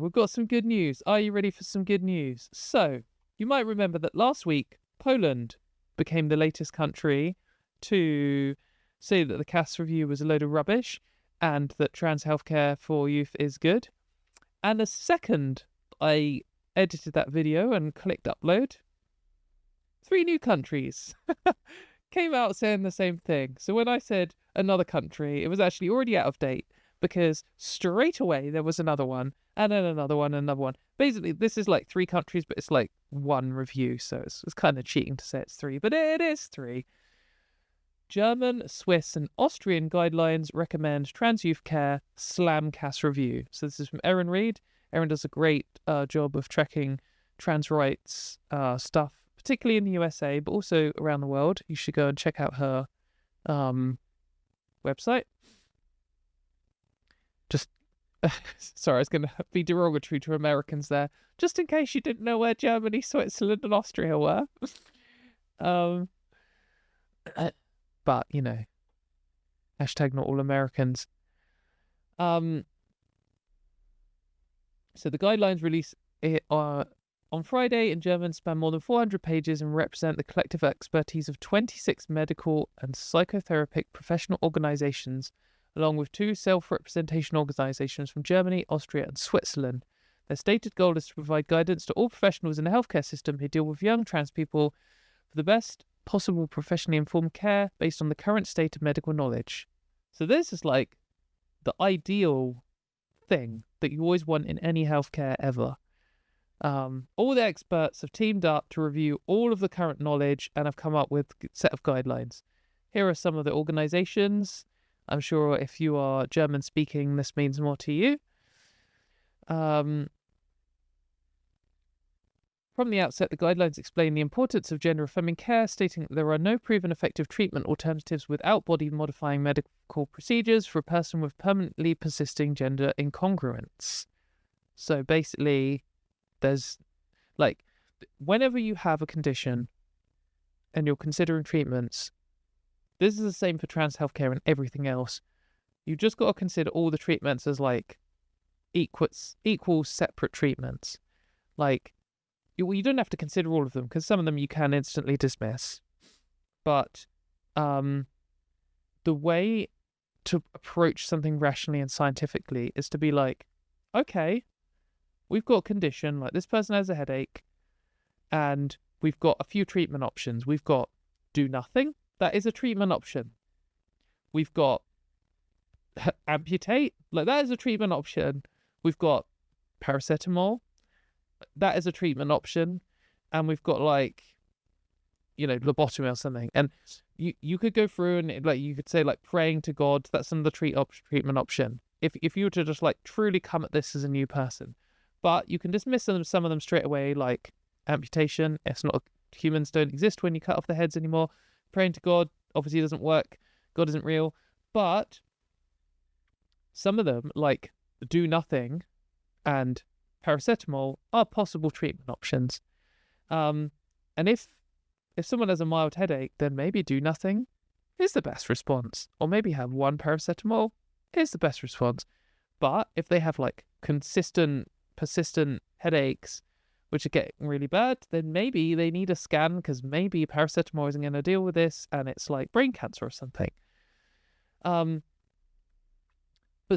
we've got some good news. Are you ready for some good news? So, you might remember that last week, Poland became the latest country to say that the CAS review was a load of rubbish and that trans healthcare for youth is good. And the second I edited that video and clicked upload, 3 new countries came out saying the same thing. So when I said another country, it was actually already out of date because straight away there was another one and then another one and another one. Basically, this is like 3 countries, but it's like 1 review. So it's kind of cheating to say it's 3, but it is 3. German, Swiss and Austrian guidelines recommend trans youth care slam CAS review. So this is from Erin Reed. Erin does a great job of tracking trans rights stuff, particularly in the USA, but also around the world. You should go and check out her website. Just, sorry, I was going to be derogatory to Americans there, just in case you didn't know where Germany, Switzerland and Austria were. But, you know, hashtag not all Americans. So the guidelines released on Friday in German span more than 400 pages and represent the collective expertise of 26 medical and psychotherapeutic professional organizations, along with 2 self-representation organizations from Germany, Austria and Switzerland. Their stated goal is to provide guidance to all professionals in the healthcare system who deal with young trans people for the best possible professionally informed care based on the current state of medical knowledge. So this is like the ideal thing that you always want in any healthcare ever. All the experts have teamed up to review all of the current knowledge and have come up with a set of guidelines. Here are some of the organizations. I'm sure if you are German speaking, this means more to you. From the outset, the guidelines explain the importance of gender-affirming care, stating that there are no proven effective treatment alternatives without body-modifying medical procedures for a person with permanently persisting gender incongruence. So basically, there's, like, whenever you have a condition and you're considering treatments, this is the same for trans healthcare and everything else. You've just got to consider all the treatments as, like, equal separate treatments. Like, you don't have to consider all of them because some of them you can instantly dismiss. But the way to approach something rationally and scientifically is to be like, okay, we've got a condition, like this person has a headache, and we've got a few treatment options. We've got do nothing. That is a treatment option. We've got amputate. Like that is a treatment option. We've got paracetamol. That is a treatment option. And we've got like, you know, lobotomy or something. And you could go through and like you could say like praying to God. That's another treatment option. If you were to just like truly come at this as a new person. But you can dismiss some of them straight away, like amputation. It's not, humans don't exist when you cut off their heads anymore. Praying to God obviously doesn't work. God isn't real. But some of them, like do nothing and paracetamol, are possible treatment options. And if someone has a mild headache, then maybe do nothing is the best response. Or maybe have 1 paracetamol is the best response. But if they have like consistent, persistent headaches, which are getting really bad, then maybe they need a scan because maybe paracetamol isn't going to deal with this and it's like brain cancer or something. But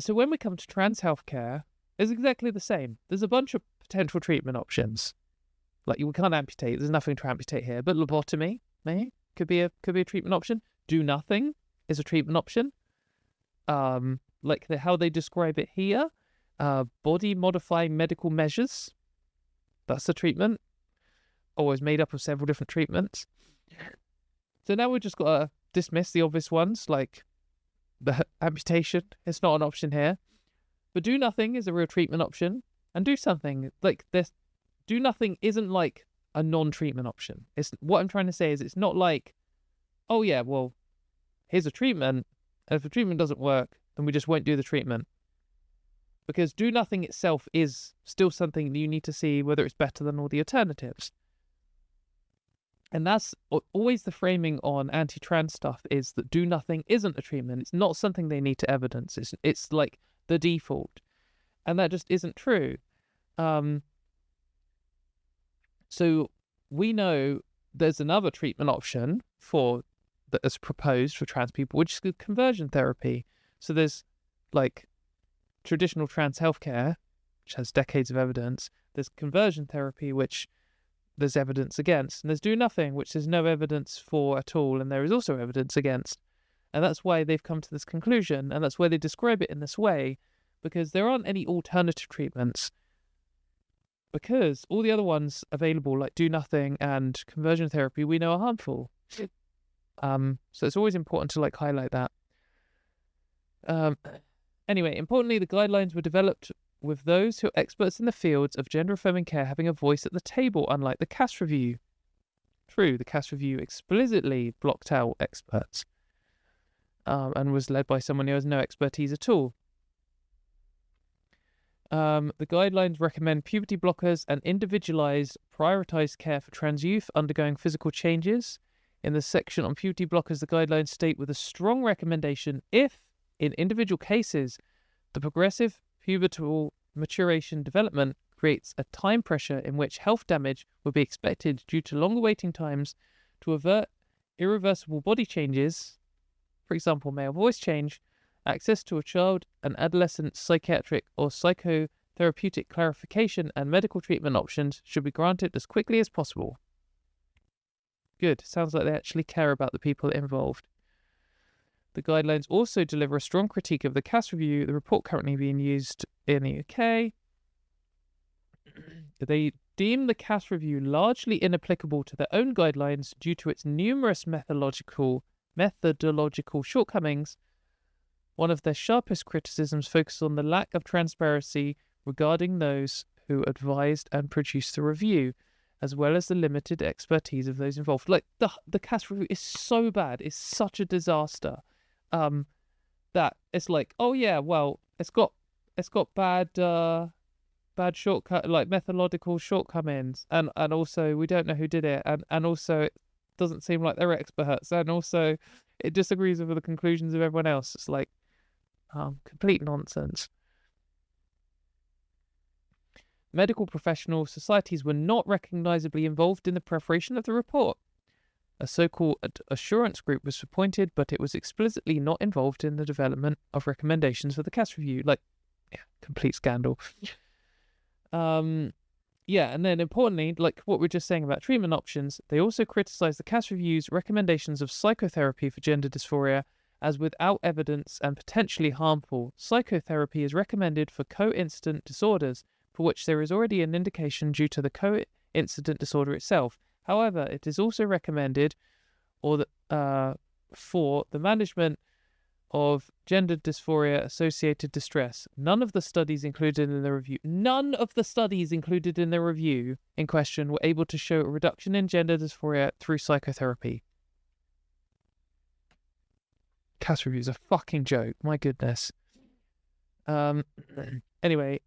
so when we come to trans healthcare, it's exactly the same. There's a bunch of potential treatment options. Like we can't amputate. There's nothing to amputate here. But lobotomy, maybe, could be a treatment option. Do nothing is a treatment option. Like how they describe it here, body modifying medical measures. That's a treatment. Always made up of several different treatments. So now we've just got to dismiss the obvious ones, like the amputation. It's not an option here. But do nothing is a real treatment option. And do something, like this, do nothing isn't like a non-treatment option. It's what I'm trying to say is it's not like, oh yeah, well, here's a treatment, and if the treatment doesn't work, then we just won't do the treatment. Because do nothing itself is still something that you need to see whether it's better than all the alternatives. And that's always the framing on anti-trans stuff, is that do nothing isn't a treatment. It's not something they need to evidence. It's like the default. And that just isn't true. So we know there's another treatment option that is proposed for trans people, which is conversion therapy. So there's like traditional trans healthcare, which has decades of evidence. There's conversion therapy, which there's evidence against. And there's do nothing, which there's no evidence for at all, and there is also evidence against. And that's why they've come to this conclusion, and that's why they describe it in this way, because there aren't any alternative treatments. Because all the other ones available, like do nothing and conversion therapy, we know are harmful. So it's always important to like highlight that. Anyway, importantly, the guidelines were developed with those who are experts in the fields of gender-affirming care having a voice at the table, unlike the CAS review. True, the CAS review explicitly blocked out experts and was led by someone who has no expertise at all. The guidelines recommend puberty blockers and individualized, prioritized care for trans youth undergoing physical changes. In the section on puberty blockers, the guidelines state with a strong recommendation if, in individual cases, the progressive pubertal maturation development creates a time pressure in which health damage would be expected due to longer waiting times to avert irreversible body changes, for example, male voice change, access to a child and adolescent psychiatric or psychotherapeutic clarification and medical treatment options should be granted as quickly as possible. Good. Sounds like they actually care about the people involved. The guidelines also deliver a strong critique of the CAS review, the report currently being used in the UK. They deem the CAS review largely inapplicable to their own guidelines due to its numerous methodological shortcomings. One of their sharpest criticisms focused on the lack of transparency regarding those who advised and produced the review, as well as the limited expertise of those involved. Like the CAS review is so bad, it's such a disaster, that it's like, oh yeah, well, it's got bad shortcut, like methodological shortcomings, and also we don't know who did it, and also it doesn't seem like they're experts, and also it disagrees with the conclusions of everyone else. It's like complete nonsense. Medical professional societies were not recognisably involved in the preparation of the report. A so-called assurance group was appointed, but it was explicitly not involved in the development of recommendations for the CAS review. Like, yeah, complete scandal. Yeah, and then importantly, like what we're just saying about treatment options, they also criticise the CAS review's recommendations of psychotherapy for gender dysphoria as without evidence and potentially harmful. Psychotherapy is recommended for co-incident disorders, for which there is already an indication due to the co-incident disorder itself. However, it is also recommended for the management of gender dysphoria associated distress. None of the studies included in the review in question were able to show a reduction in gender dysphoria through psychotherapy. CAS review is a fucking joke, my goodness. Anyway,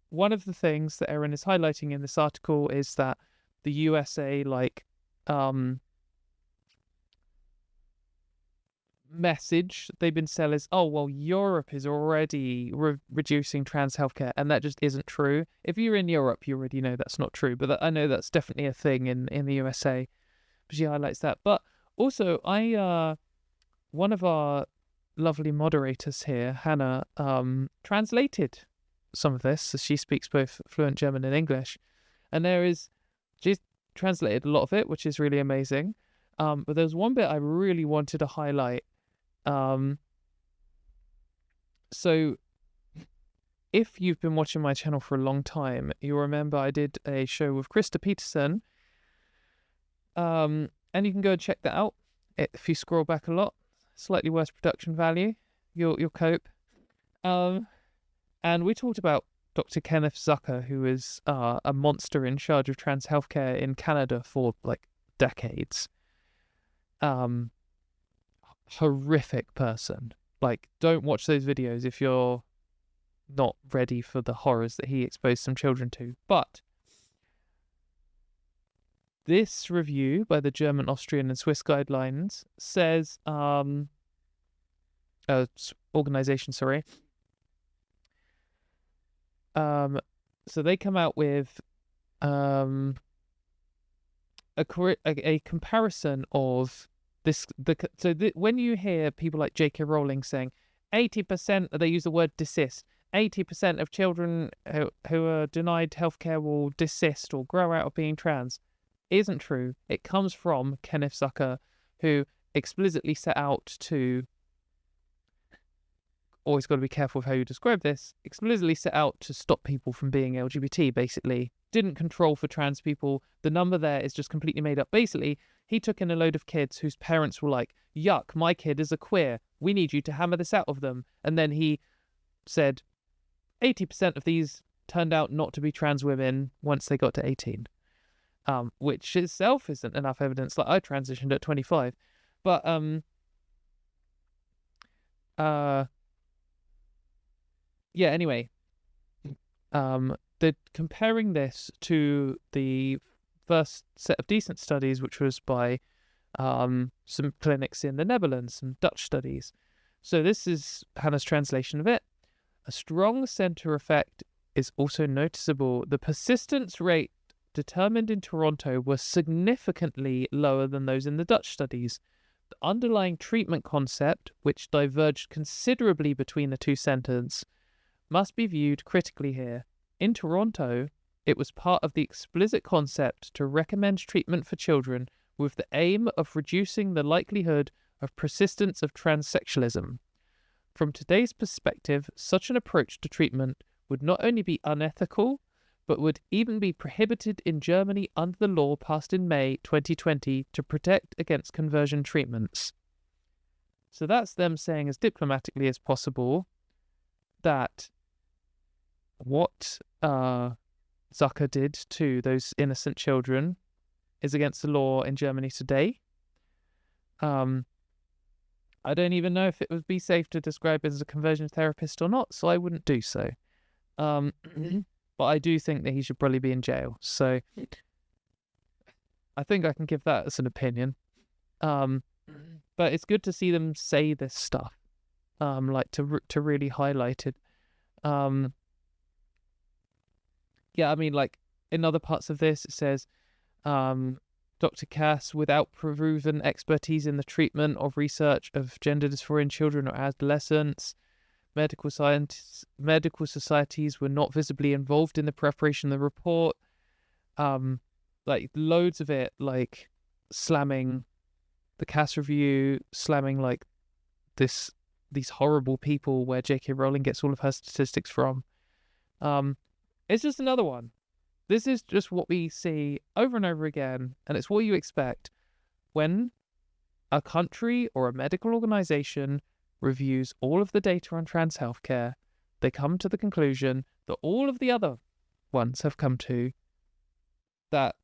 one of the things that Erin is highlighting in this article is that the USA, message they've been selling is, oh, well, Europe is already reducing trans healthcare, and that just isn't true. If you're in Europe, you already know that's not true, but I know that's definitely a thing in the USA. But she highlights that. But also, one of our lovely moderators here, Hannah, translated some of this, so she speaks both fluent German and English, and she's translated a lot of it, which is really amazing. But there's one bit I really wanted to highlight. So if you've been watching my channel for a long time, you'll remember I did a show with Krista Peterson. And you can go and check that out. If you scroll back a lot, slightly worse production value, you'll cope. And we talked about Dr. Kenneth Zucker, who is a monster in charge of trans healthcare in Canada for like decades. Horrific person. Like, don't watch those videos if you're not ready for the horrors that he exposed some children to. But this review by the German, Austrian, and Swiss guidelines says, organization, sorry. So they come out with a comparison of this. When you hear people like J.K. Rowling saying 80%, they use the word desist. 80% of children who are denied healthcare will desist or grow out of being trans. Isn't true. It comes from Kenneth Zucker, who explicitly set out to, always got to be careful with how you describe this, explicitly set out to stop people from being LGBT, basically. Didn't control for trans people. The number there is just completely made up. Basically, he took in a load of kids whose parents were like, yuck, my kid is a queer. We need you to hammer this out of them. And then he said 80% of these turned out not to be trans women once they got to 18. Which itself isn't enough evidence. Like, I transitioned at 25. But, yeah, anyway, they're comparing this to the first set of decent studies, which was by some clinics in the Netherlands, some Dutch studies. So this is Hannah's translation of it. A strong center effect is also noticeable. The persistence rate determined in Toronto was significantly lower than those in the Dutch studies. The underlying treatment concept, which diverged considerably between the two centers, must be viewed critically here. In Toronto, it was part of the explicit concept to recommend treatment for children with the aim of reducing the likelihood of persistence of transsexualism. From today's perspective, such an approach to treatment would not only be unethical, but would even be prohibited in Germany under the law passed in May 2020 to protect against conversion treatments. So that's them saying as diplomatically as possible that what Zucker did to those innocent children is against the law in Germany today. I don't even know if it would be safe to describe it as a conversion therapist or not, so I wouldn't do so. But I do think that he should probably be in jail. So I think I can give that as an opinion. But it's good to see them say this stuff, like to really highlight it. Yeah, I mean, like in other parts of this, it says, Dr. Cass, without proven expertise in the treatment or research of gender dysphoria in children or adolescents, medical societies were not visibly involved in the preparation of the report. Like loads of it, like slamming the Cass review, slamming like these horrible people where J.K. Rowling gets all of her statistics from. It's just another one. This is just what we see over and over again, and it's what you expect when a country or a medical organization reviews all of the data on trans healthcare. They come to the conclusion that all of the other ones have come to, that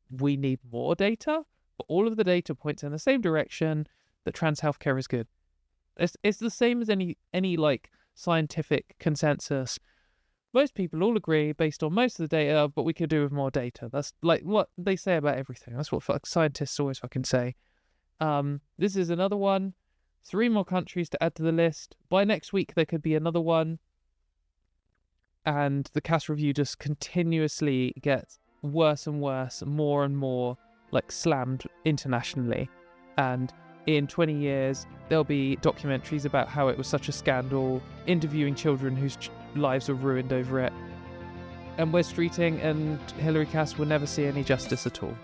we need more data, but all of the data points in the same direction, that trans healthcare is good. It's the same as any like scientific consensus. Most people all agree based on most of the data, but we could do with more data. That's like what they say about everything. That's what scientists always fucking say. This is another one. 3 more countries to add to the list. By next week, there could be another one. And the Cass review just continuously gets worse and worse, more and more like slammed internationally. And in 20 years, there'll be documentaries about how it was such a scandal, interviewing children whose lives were ruined over it. And Wes Streeting and Hilary Cass will never see any justice at all.